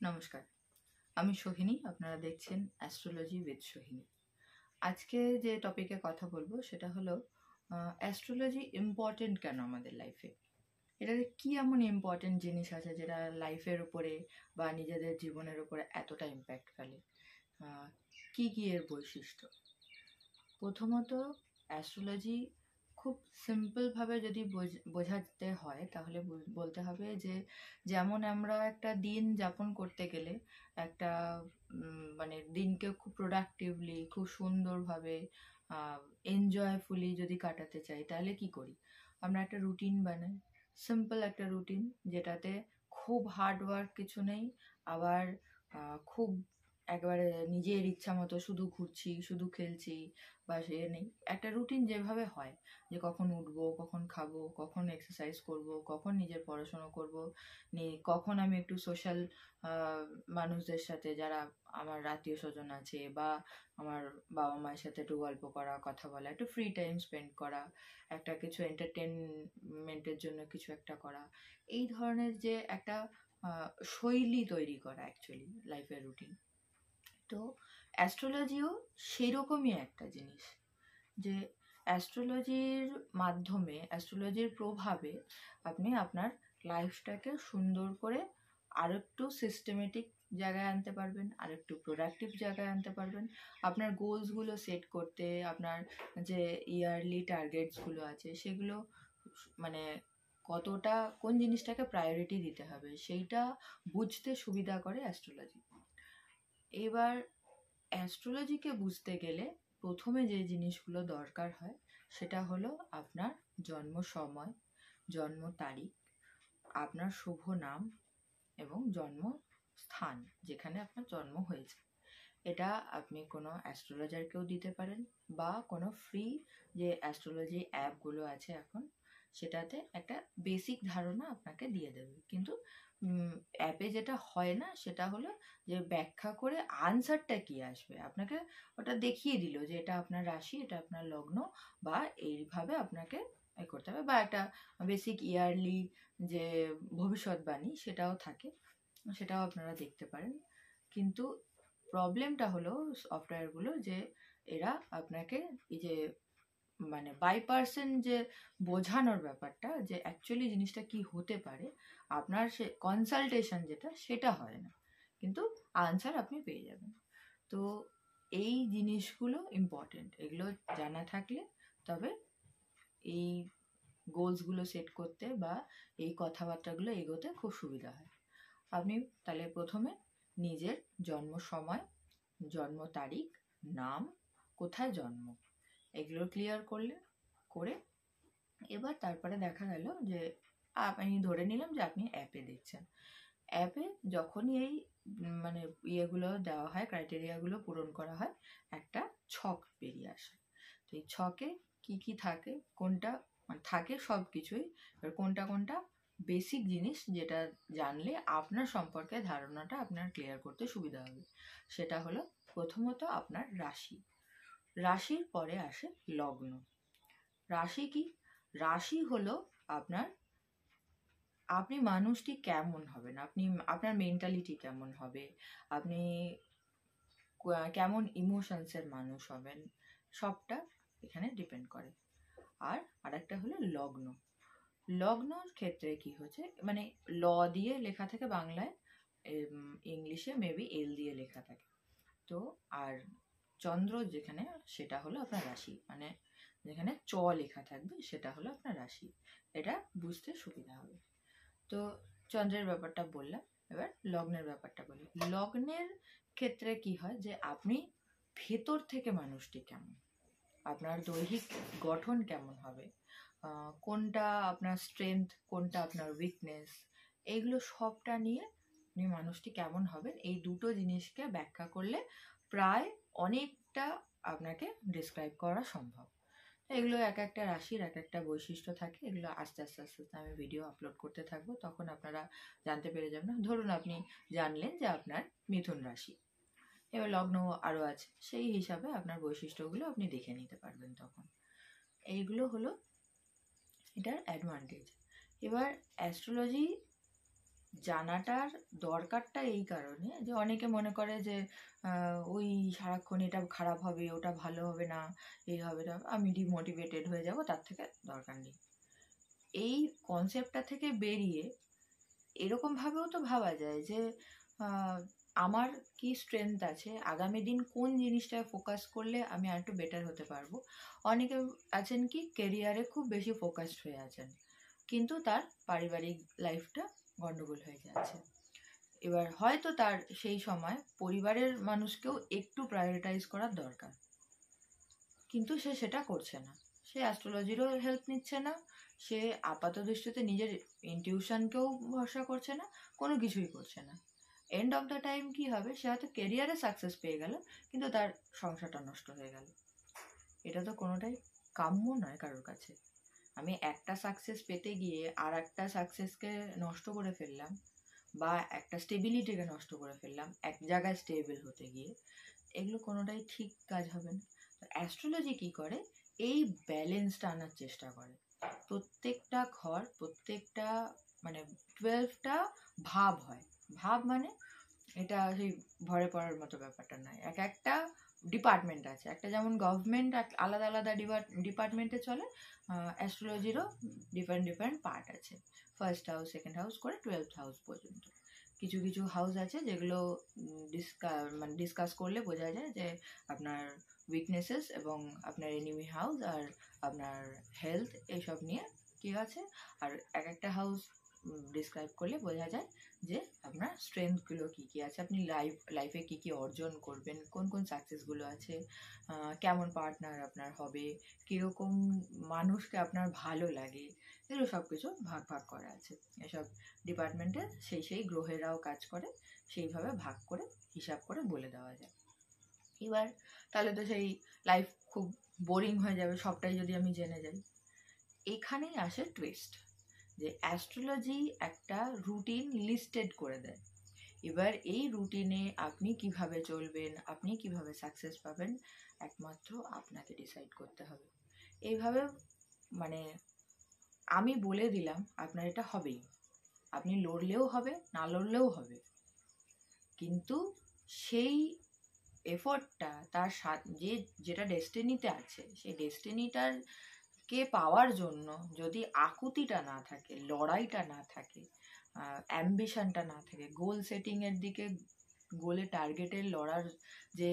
নমস্কার, আমি সোহিনী। আপনারা দেখছেন অ্যাস্ট্রোলজি উইথ সোহিনী। আজকে যে টপিকে কথা বলবো সেটা হলো অ্যাস্ট্রোলজি ইম্পর্টেন্ট কেন আমাদের লাইফে। এটাতে কি এমন ইম্পর্টেন্ট জিনিস আছে যেটা লাইফের উপরে বা নিজেদের জীবনের উপরে এতটা ইম্প্যাক্ট ফেলে। কি কি এর বৈশিষ্ট্য? প্রথমত, অ্যাস্ট্রোলজি খুব সিম্পলভাবে যদি বোঝাতে হয় তাহলে বলতে হবে যে যেমন আমরা একটা দিন যাপন করতে গেলে একটা মানে দিনকে খুব প্রোডাক্টিভলি খুব সুন্দরভাবে এনজয়ফুলি যদি কাটাতে চাই তাহলে কি করি? আমরা একটা রুটিন বানাই, সিম্পল একটা রুটিন, যেটাতে খুব হার্ড ওয়ার্ক কিছু নেই, আবার খুব একবারে নিজের ইচ্ছা মতো শুধু ঘুরছি শুধু খেলছি বা সে নেই। একটা রুটিন যেভাবে হয়, যে কখন উঠবো, কখন খাবো, কখন এক্সারসাইজ করব, কখন নিজের পড়াশোনা করব, কখন আমি একটু সোশ্যাল মানুষদের সাথে যারা আমার আত্মীয় স্বজন আছে বা আমার বাবা মায়ের সাথে একটু গল্প করা, কথা বলা, একটু ফ্রি টাইম স্পেন্ড করা, একটা কিছু এন্টারটেনমেন্টের জন্য কিছু একটা করা, এই ধরনের যে একটা শৈলী তৈরি করা অ্যাকচুয়ালি লাইফের রুটিন। তো অ্যাস্ট্রোলজিও সেরকমই একটা জিনিস, যে অ্যাস্ট্রোলজির মাধ্যমে, অ্যাস্ট্রোলজির প্রভাবে আপনি আপনার লাইফটাকে সুন্দর করে আরেকটু সিস্টেমেটিক জায়গায় আনতে পারবেন, আরেকটু প্রোডাক্টিভ জায়গায় আনতে পারবেন। আপনার গোলসগুলো সেট করতে, আপনার যে ইয়ারলি টার্গেটসগুলো আছে সেগুলো মানে কতটা কোন জিনিসটাকে প্রায়োরিটি দিতে হবে সেইটা বুঝতে সুবিধা করে অ্যাস্ট্রোলজি। এবার অ্যাস্ট্রোলজিকে বুঝতে গেলে প্রথমে যে জিনিসগুলো দরকার হয় সেটা হলো আপনার জন্ম সময়, জন্ম তারিখ, আপনার শুভ নাম এবং জন্ম স্থান, যেখানে আপনার জন্ম হয়েছে। এটা আপনি কোনো অ্যাস্ট্রোলজারকেও দিতে পারেন বা কোনো ফ্রি যে অ্যাস্ট্রোলজি অ্যাপগুলো আছে এখন, সেটাতে একটা বেসিক ধারণা আপনাকে দিয়ে দেবে। কিন্তু অ্যাপে যেটা হয় না সেটা হলো যে ব্যাখ্যা করে আনসারটা কি আসবে আপনাকে ওটা দেখিয়ে দিল যে এটা আপনার রাশি, এটা আপনার লগ্ন, বা এইভাবে আপনাকে করতে হবে, বা একটা বেসিক ইয়ারলি যে ভবিষ্যৎবাণী সেটাও থাকে, সেটাও আপনারা দেখতে পারেন। কিন্তু প্রবলেমটা হলো সফটওয়্যারগুলো যে এরা আপনাকে এই যে মানে বাই পার্সেন্ট যে বোঝানোর ব্যাপারটা, যে অ্যাকচুয়ালি জিনিসটা কি হতে পারে, আপনার সে কনসালটেশন যেটা সেটা হয় না, কিন্তু আনসার আপনি পেয়ে যাবেন। তো এই জিনিসগুলো ইম্পর্টেন্ট, এগুলো জানা থাকলে তবে এই গোলসগুলো সেট করতে বা এই কথাবার্তাগুলো এগোতে খুব সুবিধা হয়। আপনি তাহলে প্রথমে নিজের জন্ম সময়, জন্ম তারিখ, নাম, কোথায় জন্ম, এগুলো ক্লিয়ার করে এবার তারপরে দেখা গেল যে আমি ধরে নিলাম যে আপনি অ্যাপে দেখছেন। অ্যাপে যখনই এই মানে ইয়েগুলো দেওয়া হয়, ক্রাইটেরিয়াগুলো পূরণ করা হয়, একটা ছক বেরিয়ে আসে। তো এই ছকে কি কি থাকে, কোনটা মানে থাকে সব কিছুই, এবার কোনটা কোনটা বেসিক জিনিস যেটা জানলে আপনার সম্পর্কে ধারণাটা আপনার ক্লিয়ার করতে সুবিধা হবে, সেটা হলো প্রথমত আপনার রাশি। রাশির পরে আসে লগ্ন। রাশি কি? রাশি হলো আপনার, আপনি মানুষটি কেমন হবেন, আপনি আপনার মেন্টালিটি কেমন হবে, আপনি কেমন ইমোশনসের মানুষ হবেন, সবটা এখানে ডিপেন্ড করে। আর আরেকটা হলো লগ্ন। লগ্নর ক্ষেত্রে কি হচ্ছে, মানে ল দিয়ে লেখা থাকে বাংলায়, ইংলিশে মেবি এল দিয়ে লেখা থাকে। তো আর চন্দ্র যেখানে, সেটা হলো আপনার রাশি, মানে যেখানে চ লেখা থাকবে সেটা হলো আপনার রাশি। এটা বুঝতে সুবিধা হবে। তো চন্দ্রের ব্যাপারটা বললাম, এবার লগ্নের ব্যাপারটা বলি। লগ্নের ক্ষেত্রে কি হয় যে আপনি ভেতর থেকে মানুষটি কেমন, আপনার দৈহিক গঠন কেমন হবে, কোনটা আপনার স্ট্রেংথ, কোনটা আপনার উইকনেস, এইগুলো সবটা নিয়ে আপনি মানুষটি কেমন হবেন, এই দুটো জিনিসকে ব্যাখ্যা করলে প্রায় অনেকটা আপনাকে ডিসক্রাইব করা সম্ভব। এগুলো এক একটা রাশির এক একটা বৈশিষ্ট্য থাকে, এগুলো আস্তে আস্তে আস্তে আস্তে আমি ভিডিও আপলোড করতে থাকবো, তখন আপনারা জানতে পেরে যাবেন। ধরুন আপনি জানলেন যে আপনার মিথুন রাশি, এবার লগ্ন আরও আছে, সেই হিসাবে আপনার বৈশিষ্ট্যগুলো আপনি দেখে নিতে পারবেন তখন। এইগুলো হলো এটার অ্যাডভান্টেজ। এবার অ্যাস্ট্রোলজি জানাটার দরকারটা এই কারণে যে অনেকে মনে করে যে ওই সারাক্ষণ এটা খারাপ হবে, ওটা ভালো হবে না, এই হবে না, আমি ডিমোটিভেটেড হয়ে যাব, তার থেকে দরকার নেই। এই কনসেপ্টটা থেকে বেরিয়ে এরকমভাবেও তো ভাবা যায় যে আমার কি স্ট্রেংথ আছে, আগামী দিন কোন জিনিসটায় ফোকাস করলে আমি আর একটু বেটার হতে পারবো। অনেকে আছেন কি কেরিয়ারে খুব বেশি ফোকাসড হয়ে আছেন, কিন্তু তার পারিবারিক লাইফটা গন্ডগোল হয়ে যাচ্ছে। এবার হয়তো তার সেই সময় পরিবারের মানুষকেও একটু প্রায়োরিটাইজ করার দরকার, কিন্তু সে সেটা করছে না। সে অ্যাস্ট্রোলজিরও হেল্প নিচ্ছে না, সে আপাত দৃষ্টিতে নিজের ইনটিউশনকেও ভরসা করছে না, কোনো কিছুই করছে না। এন্ড অফ দ্য টাইম কি হবে, সে হয়তো কেরিয়ারে সাকসেস পেয়ে গেল, কিন্তু তার সংসারটা নষ্ট হয়ে গেল। এটা তো কোনোটাই কাম্য নয় কারোর কাছে। আমি একটা সাকসেস পেতে গিয়ে আর একটা সাকসেসকে নষ্ট করে ফেললাম, বা একটা স্টেবিলিটিকে নষ্ট করে ফেললাম এক জায়গায় স্টেবল হতে গিয়ে, এগুলো কোনোটাই ঠিক কাজ হবে না। অ্যাস্ট্রোলজি কি করে, এই ব্যালেন্সটা আনার চেষ্টা করে। প্রত্যেকটা ঘর, প্রত্যেকটা মানে 12টা ভাব হয়। ভাব মানে এটা সেই ভরে পড়ার মতো ব্যাপারটা নয়, এক একটা ডিপার্টমেন্ট আছে। একটা যেমন গভর্নমেন্ট আলাদা আলাদা ডিপার্টমেন্টে চলে, অ্যাস্ট্রোলজিরও ডিফারেন্ট ডিফারেন্ট পার্ট আছে। ফার্স্ট হাউস, সেকেন্ড হাউস করে 12th হাউস পর্যন্ত। কিছু কিছু হাউস আছে যেগুলো ডিসকাস করলে বোঝা যায় যে আপনার উইকনেসেস এবং আপনার এনিমি হাউস আর আপনার হেলথ, এইসব নিয়ে কী আছে। আর এক একটা হাউস ডিসক্রাইব করলে বোঝা যায় যে আপনার স্ট্রেংথগুলো কী কী আছে, আপনি লাইফে কী কী অর্জন করবেন, কোন কোন সাকসেসগুলো আছে, কেমন পার্টনার আপনার হবে, কীরকম মানুষকে আপনার ভালো লাগে, এগুলো সব কিছু ভাগ ভাগ করা আছে। এসব ডিপার্টমেন্টে সেই সেই গ্রহেরাও কাজ করে, সেইভাবে ভাগ করে হিসাব করে বলে দেওয়া যায়। এবার তাহলে তো সেই লাইফ খুব বোরিং হয়ে যাবে সবটাই যদি আমি জেনে যাই। এখানেই আসে টুইস্ট, যে অ্যাস্ট্রোলজি একটা রুটিন লিস্টেড করে দেয়। এবার এই রুটিনে আপনি কিভাবে চলবেন, আপনি কিভাবে সাকসেস পাবেন, একমাত্র আপনাকে ডিসাইড করতে হবে। এইভাবে মানে আমি বলে দিলাম আপনার এটা হবেই, আপনি লড়লেও হবে, না লড়লেও হবে, কিন্তু সেই এফোর্টটা তার যেটা ডেস্টিনিতে আছে, সেই ডেস্টিনিটার কে পাওয়ার জন্য যদি আকুতিটা না থাকে, লড়াইটা না থাকে, অ্যাম্বিশনটা না থাকে, গোল সেটিংয়ের দিকে, গোলে টার্গেটে লড়ার যে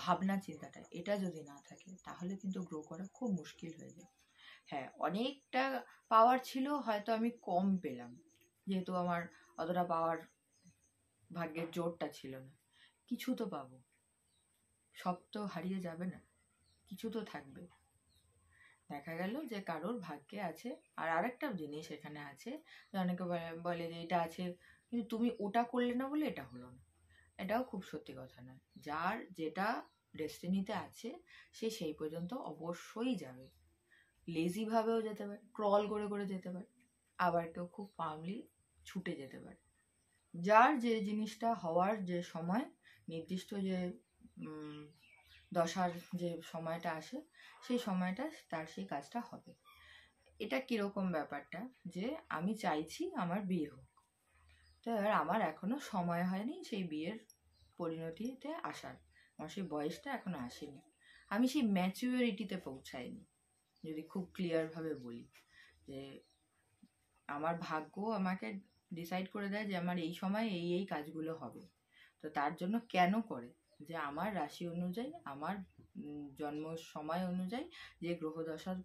ভাবনা চিন্তাটা, এটা যদি না থাকে, তাহলে কিন্তু গ্রো করা খুব মুশকিল হয়ে যায়। হ্যাঁ, অনেকটা পাওয়ার ছিল, হয়তো আমি কম পেলাম, যেহেতু আমার অতটা পাওয়ার ভাগ্যের জোরটা ছিল না, কিছু তো পাবো, সব তো হারিয়ে যাবে না, কিছু তো থাকবে। দেখা গেল যে কারোর ভাগ্যে আছে। আর আরেকটা জিনিস এখানে আছে, যে অনেকে বলে যে এটা আছে কিন্তু তুমি ওটা করলে না বলে এটা হলো না। এটাও খুব সত্যি কথা নয়। যার যেটা ডেস্টিনিতে আছে সে সেই পর্যন্ত অবশ্যই যাবে। লেজিভাবেও যেতে পারে, ক্রল করে করে যেতে পারে, আবার কেউ খুব ফার্মলি ছুটে যেতে পারে। যার যে জিনিসটা হওয়ার যে সময়, নির্দিষ্ট যে দশার যে সময়টা আসে, সেই সময়টা তার সেই কাজটা হবে। এটা কীরকম ব্যাপারটা, যে আমি চাইছি আমার বিয়ে হোক, তো এবার আমার এখনো সময় হয়নি সেই বিয়ের পরিণতিতে আসার, আমার সেই বয়সটা এখনো আসেনি, আমি সেই ম্যাচুরিটিতে পৌঁছাইনি। যদি খুব ক্লিয়ারভাবে বলি যে আমার ভাগ্য আমাকে ডিসাইড করে দেয় যে আমার এই সময় এই এই কাজগুলো হবে, তো তার জন্য কেন করে, যে আমার রাশি অনুযায়ী, আমার জন্ম সময় অনুযায়ী যে গ্রহদশার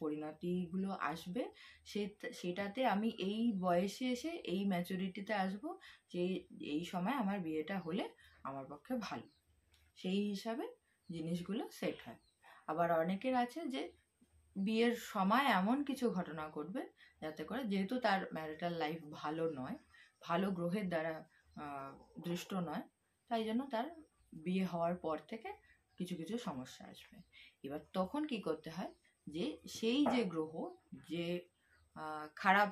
পরিণতিগুলো আসবে, সেটাতে আমি এই বয়সে এসে এই ম্যাচুরিটিতে আসব, যে এই সময় আমার বিয়েটা হলে আমার পক্ষে ভালো, সেই হিসাবে জিনিসগুলো সেট হয়। আবার অনেকের আছে যে বিয়ের সময় এমন কিছু ঘটনা ঘটবে যাতে করে, যেহেতু তার ম্যারিটাল লাইফ ভালো নয়, ভালো গ্রহের দ্বারা দৃষ্ট নয়, তাই জন্য তার বিয়ে হওয়ার পর থেকে কিছু কিছু সমস্যা আসবে। এবার তখন কি করতে হয়, যে সেই যে গ্রহ যে খারাপ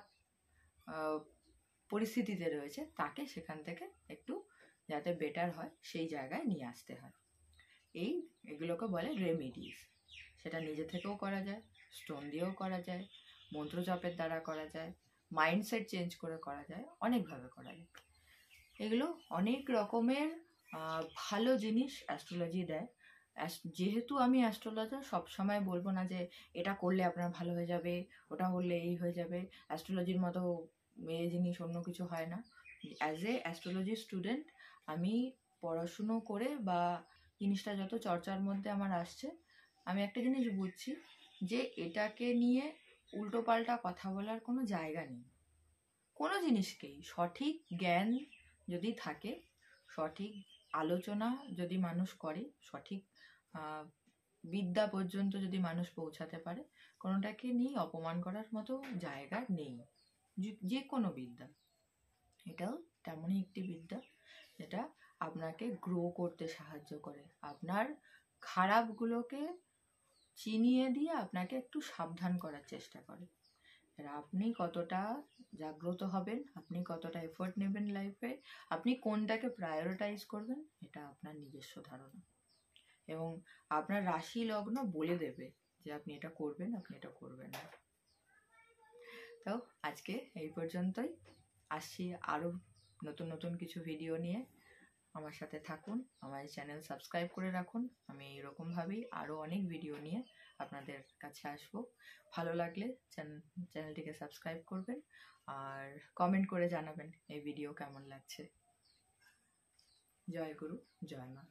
পরিস্থিতিতে রয়েছে, তাকে সেখান থেকে একটু যাতে বেটার হয় সেই জায়গায় নিয়ে আসতে হয়। এগুলোকে বলে রেমিডিস। সেটা নিজে থেকেও করা যায়, স্টোন দিয়েও করা যায়, মন্ত্র জপের দ্বারা করা যায়, মাইন্ডসেট চেঞ্জ করে করা যায়, অনেকভাবে করা যায়। এগুলো অনেক রকমের ভালো জিনিস অ্যাস্ট্রোলজি দেয়। যেহেতু আমি অ্যাস্ট্রোলজার, সবসময় বলবো না যে এটা করলে আপনার ভালো হয়ে যাবে, ওটা করলে এই হয়ে যাবে। অ্যাস্ট্রোলজির মতো মেয়ে জিনিস অন্য কিছু হয় না। অ্যাজ এ অ্যাস্ট্রোলজি স্টুডেন্ট আমি পড়াশুনো করে বা জিনিসটা যত চর্চার মধ্যে আমার আসছে, আমি একটা জিনিস বুঝছি যে এটাকে নিয়ে উল্টোপাল্টা কথা বলার কোনো জায়গা নেই। কোনো জিনিসকেই সঠিক জ্ঞান যদি থাকে, সঠিক আলোচনা যদি মানুষ করে, সঠিক বিদ্যা পর্যন্ত যদি মানুষ পৌঁছাতে পারে, কোনোটাকে নিয়ে অপমান করার মতো জায়গা নেই। যে কোনো বিদ্যা, এটাও তেমনই একটি বিদ্যা যেটা আপনাকে গ্রো করতে সাহায্য করে, আপনার খারাপগুলোকে চিনিয়ে দিয়ে আপনাকে একটু সাবধান করার চেষ্টা করে। আপনি কতটা জাগ্রত হবেন, আপনি কতটা এফোর্ট নেবেন লাইফে, আপনি কোনটাকে প্রায়োরিটাইজ করবেন, এটা আপনার নিজস্ব ধারণা। এবং আপনার রাশি লগ্ন বলে দেবে যে আপনি এটা করবেন, আপনি এটা করবেন না। তো আজকে এই পর্যন্তই। আসছি আরও নতুন নতুন কিছু ভিডিও নিয়ে। আমার সাথে থাকুন, আমার চ্যানেল সাবস্ক্রাইব করে রাখুন। আমি এরকমভাবেই আরও অনেক ভিডিও নিয়ে আপনাদের কাছে আসব। ভালো লাগলে চ্যানেলটিকে সাবস্ক্রাইব করবেন আর কমেন্ট করে জানাবেন এই ভিডিও কেমন লাগছে। জয় গুরু, জয় মা।